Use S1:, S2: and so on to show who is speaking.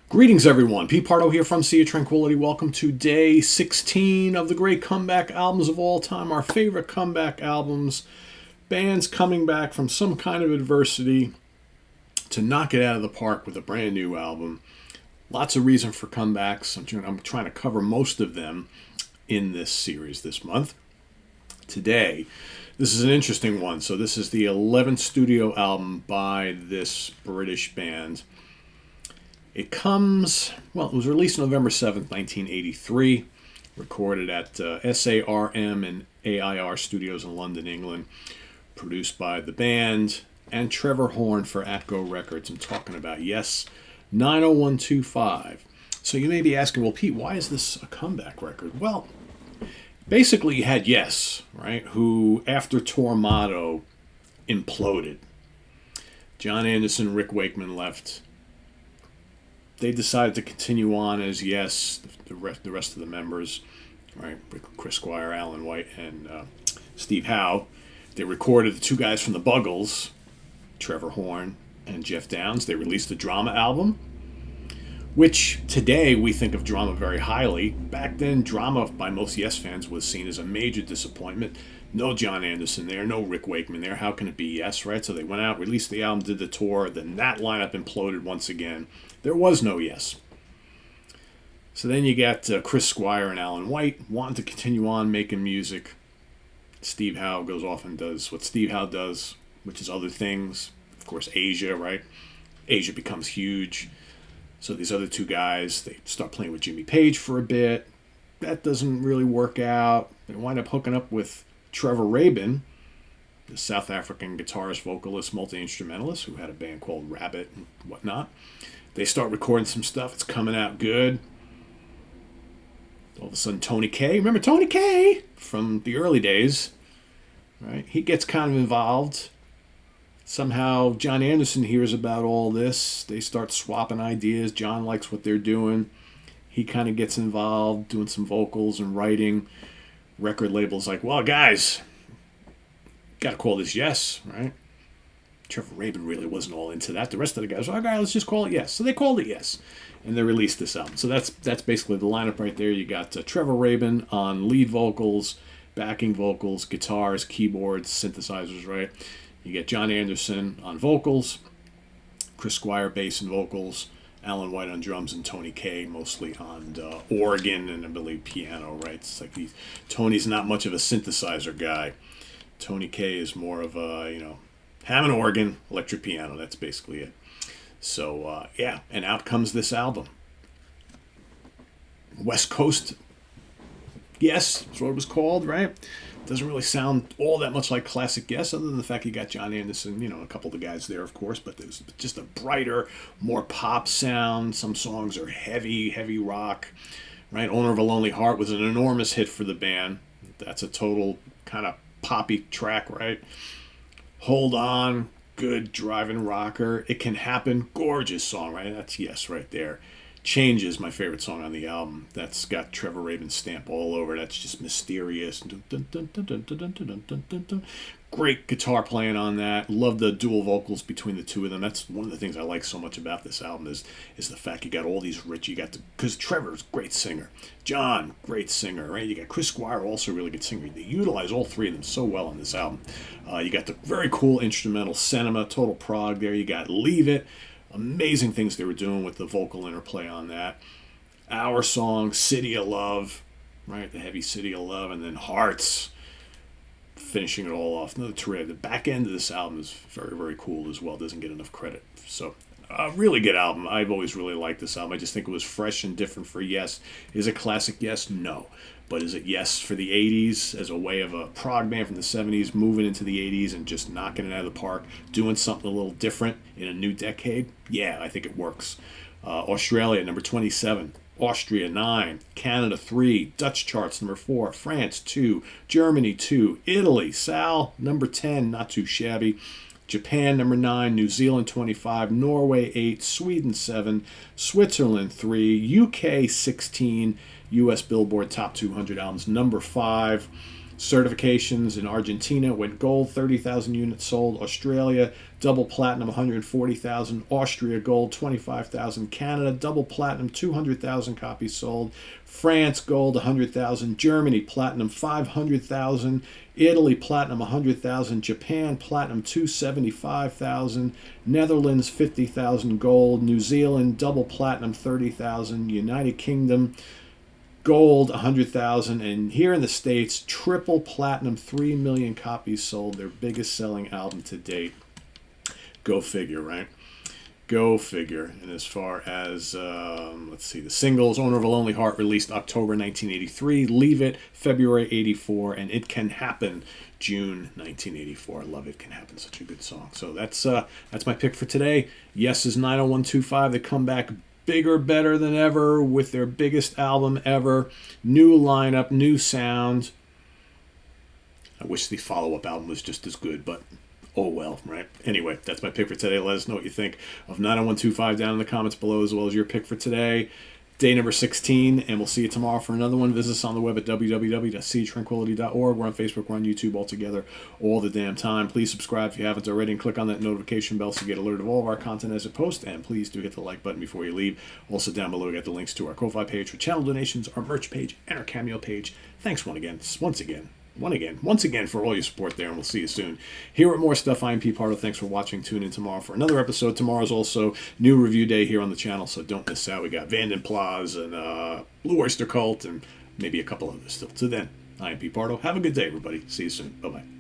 S1: Greetings, everyone. Pete Pardo here from Sea of Tranquility. Welcome to day 16 of the great comeback albums of all time, our favorite comeback albums. Bands coming back from some kind of adversity to knock it out of the park with a brand new album. Lots of reason for comebacks. I'm trying to cover most of them in this series this month. Today, this is an interesting one. So this is the 11th studio album by this British band. It was released November 7th, 1983, recorded at SARM and AIR Studios in London, England, produced by the band and Trevor Horn for Atco Records. I'm talking about Yes, 90125. So you may be asking, well, Pete, why is this a comeback record? Well, basically you had Yes, right, who after Tormato imploded. John Anderson, Rick Wakeman left. They decided to continue on as Yes, the rest of the members, right? Chris Squire, Alan White, and Steve Howe. They recorded the two guys from the Buggles, Trevor Horn and Jeff Downes. They released the Drama album, which today we think of Drama very highly. Back then, Drama by most Yes fans was seen as a major disappointment. No John Anderson there, no Rick Wakeman there. How can it be Yes, right? So they went out, released the album, did the tour. Then that lineup imploded once again. There was no Yes. So then you got Chris Squire and Alan White wanting to continue on making music. Steve Howe goes off and does what Steve Howe does, which is other things. Of course, Asia, right? Asia becomes huge. So these other two guys, they start playing with Jimmy Page for a bit. That doesn't really work out. They wind up hooking up with Trevor Rabin, the South African guitarist, vocalist, multi-instrumentalist who had a band called Rabbit and whatnot. They start recording some stuff. It's coming out good. All of a sudden, Tony Kaye. Remember Tony Kaye from the early days, right? He gets kind of involved. Somehow, John Anderson hears about all this. They start swapping ideas. John likes what they're doing. He kind of gets involved, doing some vocals and writing. Record label's like, well, guys, got to call this Yes, right? Trevor Rabin really wasn't all into that. The rest of the guys were, okay, let's just call it Yes. So they called it Yes, and they released this album. So that's basically the lineup right there. You got Trevor Rabin on lead vocals, backing vocals, guitars, keyboards, synthesizers, right? You get John Anderson on vocals, Chris Squire bass and vocals, Alan White on drums, and Tony Kaye mostly on organ and I believe piano, right? It's like Tony's not much of a synthesizer guy. Tony Kaye is more of a, Hammond organ, electric piano. That's basically it. So, and out comes this album. West Coast, Yes, that's what it was called, right? Doesn't really sound all that much like classic Yes, other than the fact you got John Anderson, a couple of the guys there, of course, but there's just a brighter, more pop sound. Some songs are heavy rock, right? Owner of a Lonely Heart was an enormous hit for the band. That's a total kind of poppy track, right? Hold On, good driving rocker. It Can Happen, gorgeous song, right? That's Yes right there. Changes, my favorite song on the album. That's got Trevor Rabin's stamp all over. That's just mysterious. Great guitar playing on that. Love the dual vocals between the two of them. That's one of the things I like so much about this album is the fact you got all these rich. Because Trevor's a great singer. John, great singer, right? You got Chris Squire, also a really good singer. They utilize all three of them so well on this album. You got the very cool instrumental Cinema, total prog there. You got Leave It. Amazing things they were doing with the vocal interplay on that. Our song, City of Love, right? The heavy City of Love, and then Hearts, finishing it all off. Another terrific. The back end of this album is very, very cool as well. Doesn't get enough credit. So, a really good album. I've always really liked this album. I just think it was fresh and different for Yes. Is it classic Yes? No. But is it Yes for the 80s as a way of a prog band from the 70s moving into the 80s and just knocking it out of the park, doing something a little different in a new decade? Yeah, I think it works. Australia, number 27. Austria, 9. Canada, 3. Dutch charts, number 4. France, 2. Germany, 2. Italy, Sal, number 10. Not too shabby. Japan, number 9. New Zealand, 25. Norway, 8. Sweden, 7. Switzerland, 3. UK, 16. U.S. Billboard Top 200 albums, number 5. Certifications in Argentina went gold, 30,000 units sold. Australia, double platinum, 140,000. Austria, gold, 25,000. Canada, double platinum, 200,000 copies sold. France, gold, 100,000. Germany, platinum, 500,000. Italy, platinum, 100,000. Japan, platinum, 275,000. Netherlands, 50,000 gold. New Zealand, double platinum, 30,000. United Kingdom, gold, 100,000. And here in the States, triple platinum, 3 million copies sold. Their biggest selling album to date. Go figure, right? Go figure. And as far as, let's see, the singles, Owner of a Lonely Heart released October 1983, Leave It, February 84, and It Can Happen, June 1984. I love It Can Happen, such a good song. So that's my pick for today. Yes is 90125. They come back bigger, better than ever with their biggest album ever. New lineup, new sound. I wish the follow-up album was just as good, but oh well, right? Anyway, that's my pick for today. Let us know what you think of 90125 down in the comments below, as well as your pick for today. Day number 16, and we'll see you tomorrow for another one. Visit us on the web at www.seatranquility.org. We're on Facebook, we're on YouTube, all together, all the damn time. Please subscribe if you haven't already, and click on that notification bell so you get alerted of all of our content as it posts. And please do hit the like button before you leave. Also down below, we got the links to our Ko-Fi page for channel donations, our merch page, and our Cameo page. Thanks once again for all your support there, and we'll see you soon. Here with more stuff, I'm Pete Pardo. Thanks for watching. Tune in tomorrow for another episode. Tomorrow's also new review day here on the channel, so don't miss out. We got Vanden Plas and Blue Oyster Cult and maybe a couple others still. Till then, I'm Pete Pardo. Have a good day, everybody. See you soon. Bye-bye.